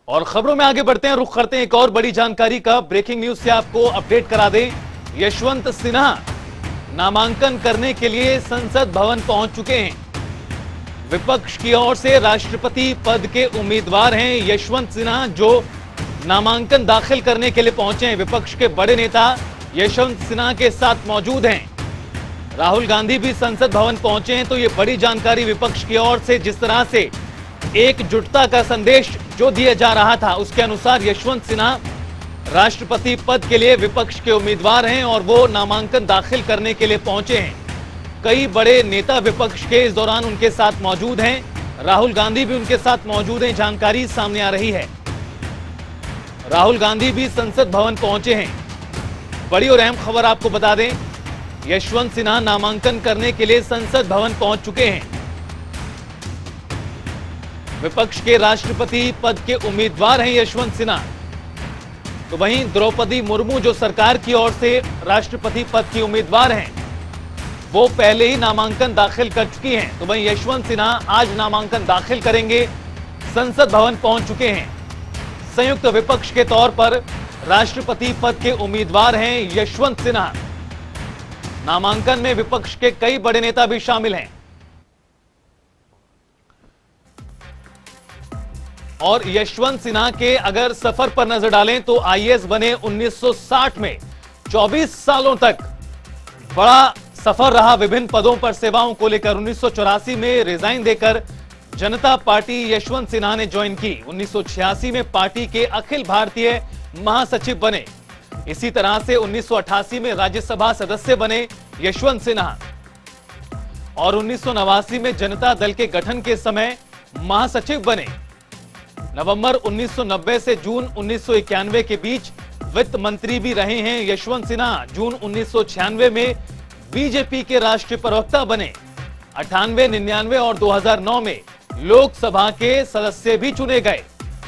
और खबरों में आगे बढ़ते हैं, रुख करते हैं एक और बड़ी जानकारी का। ब्रेकिंग न्यूज से आपको अपडेट करा दें, यशवंत सिन्हा नामांकन करने के लिए संसद भवन पहुंच चुके हैं। विपक्ष की ओर से राष्ट्रपति पद के उम्मीदवार हैं यशवंत सिन्हा, जो नामांकन दाखिल करने के लिए पहुंचे हैं। विपक्ष के बड़े नेता यशवंत सिन्हा के साथ मौजूद हैं। राहुल गांधी भी संसद भवन पहुंचे हैं। तो ये बड़ी जानकारी विपक्ष की ओर से, जिस तरह से एकजुटता का संदेश जो दिया जा रहा था, उसके अनुसार यशवंत सिन्हा राष्ट्रपति पद के लिए विपक्ष के उम्मीदवार हैं और वो नामांकन दाखिल करने के लिए पहुंचे हैं। कई बड़े नेता विपक्ष के इस दौरान उनके साथ मौजूद हैं। राहुल गांधी भी उनके साथ मौजूद हैं। जानकारी सामने आ रही है, राहुल गांधी भी संसद भवन पहुंचे हैं। बड़ी और अहम खबर आपको बता दें, यशवंत सिन्हा नामांकन करने के लिए संसद भवन पहुंच चुके हैं। विपक्ष के राष्ट्रपति पद के उम्मीदवार हैं यशवंत सिन्हा। तो वहीं द्रौपदी मुर्मू, जो सरकार की ओर से राष्ट्रपति पद की उम्मीदवार हैं, वो पहले ही नामांकन दाखिल कर चुकी हैं। तो वहीं यशवंत सिन्हा आज नामांकन दाखिल करेंगे, संसद भवन पहुंच चुके हैं। संयुक्त विपक्ष के तौर पर राष्ट्रपति पद के उम्मीदवार हैं यशवंत सिन्हा। नामांकन में विपक्ष के कई बड़े नेता भी शामिल हैं। और यशवंत सिन्हा के अगर सफर पर नजर डालें तो आईएएस बने 1960 में। 24 सालों तक बड़ा सफर रहा विभिन्न पदों पर सेवाओं को लेकर। 1984 में रिजाइन देकर जनता पार्टी यशवंत सिन्हा ने ज्वाइन की। 1986 में पार्टी के अखिल भारतीय महासचिव बने। इसी तरह से 1988 में राज्यसभा सदस्य बने यशवंत सिन्हा और 1989 में जनता दल के गठन के समय महासचिव बने। नवंबर 1990 से जून 1991 के बीच वित्त मंत्री भी रहे हैं यशवंत सिन्हा। जून 1996 में बीजेपी के राष्ट्रीय प्रवक्ता बने। 98, 99 और 2009 में लोकसभा के सदस्य भी चुने गए।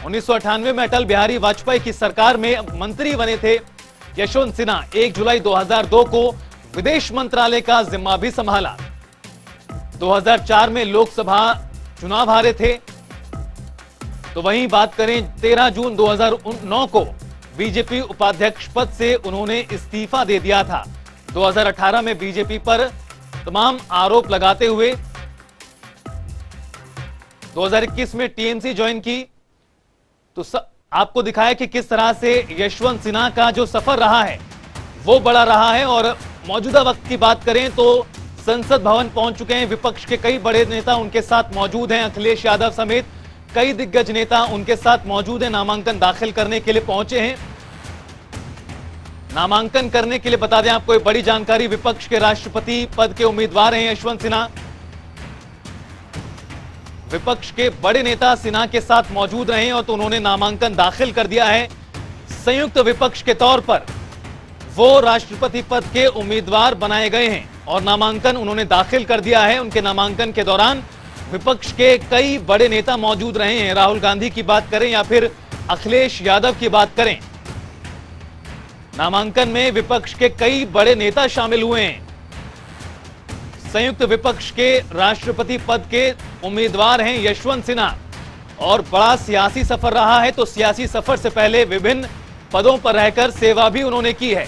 1998 में अटल बिहारी वाजपेयी की सरकार में मंत्री बने थे यशवंत सिन्हा। 1 जुलाई 2002 को विदेश मंत्रालय का जिम्मा भी संभाला। 2004 में लोकसभा चुनाव हारे थे। तो वहीं बात करें, 13 जून 2009 को बीजेपी उपाध्यक्ष पद से उन्होंने इस्तीफा दे दिया था। 2018 में बीजेपी पर तमाम आरोप लगाते हुए 2021 में टीएमसी ज्वाइन की। तो आपको दिखाया कि किस तरह से यशवंत सिन्हा का जो सफर रहा है वो बड़ा रहा है। और मौजूदा वक्त की बात करें तो संसद भवन पहुंच चुके हैं। विपक्ष के कई बड़े नेता उनके साथ मौजूद हैं। अखिलेश यादव समेत कई दिग्गज नेता उनके साथ मौजूद हैं। नामांकन दाखिल करने के लिए पहुंचे हैं। नामांकन करने के लिए बता दें आपको एक बड़ी जानकारी, विपक्ष के राष्ट्रपति पद के उम्मीदवार हैं यशवंत सिन्हा। विपक्ष के बड़े नेता सिन्हा के साथ मौजूद रहे और तो उन्होंने नामांकन दाखिल कर दिया है। संयुक्त विपक्ष के तौर पर वो राष्ट्रपति पद के उम्मीदवार बनाए गए हैं और नामांकन उन्होंने दाखिल कर दिया है। उनके नामांकन के दौरान विपक्ष के कई बड़े नेता मौजूद रहे हैं। राहुल गांधी की बात करें या फिर अखिलेश यादव की बात करें, नामांकन में विपक्ष के कई बड़े नेता शामिल हुए हैं। संयुक्त विपक्ष के राष्ट्रपति पद के उम्मीदवार हैं यशवंत सिन्हा और बड़ा सियासी सफर रहा है। तो सियासी सफर से पहले विभिन्न पदों पर रहकर सेवा भी उन्होंने की है।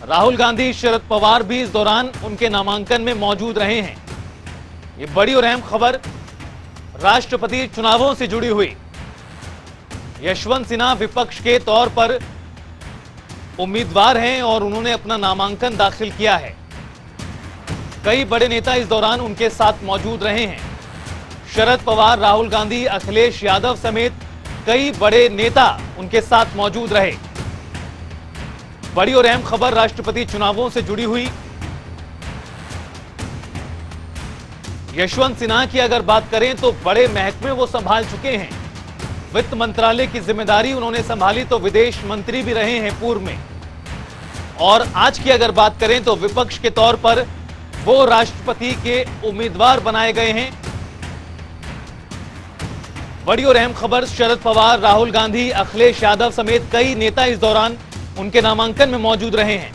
राहुल गांधी, शरद पवार भी इस दौरान उनके नामांकन में मौजूद रहे हैं। ये बड़ी और अहम खबर राष्ट्रपति चुनावों से जुड़ी हुई। यशवंत सिन्हा विपक्ष के तौर पर उम्मीदवार हैं और उन्होंने अपना नामांकन दाखिल किया है। कई बड़े नेता इस दौरान उनके साथ मौजूद रहे हैं। शरद पवार, राहुल गांधी, अखिलेश यादव समेत कई बड़े नेता उनके साथ मौजूद रहे। बड़ी और अहम खबर राष्ट्रपति चुनावों से जुड़ी हुई। यशवंत सिन्हा की अगर बात करें तो बड़े महकमे वो संभाल चुके हैं। वित्त मंत्रालय की जिम्मेदारी उन्होंने संभाली, तो विदेश मंत्री भी रहे हैं पूर्व में। और आज की अगर बात करें तो विपक्ष के तौर पर वो राष्ट्रपति के उम्मीदवार बनाए गए हैं। बड़ी और अहम खबर, शरद पवार, राहुल गांधी, अखिलेश यादव समेत कई नेता इस दौरान उनके नामांकन में मौजूद रहे हैं।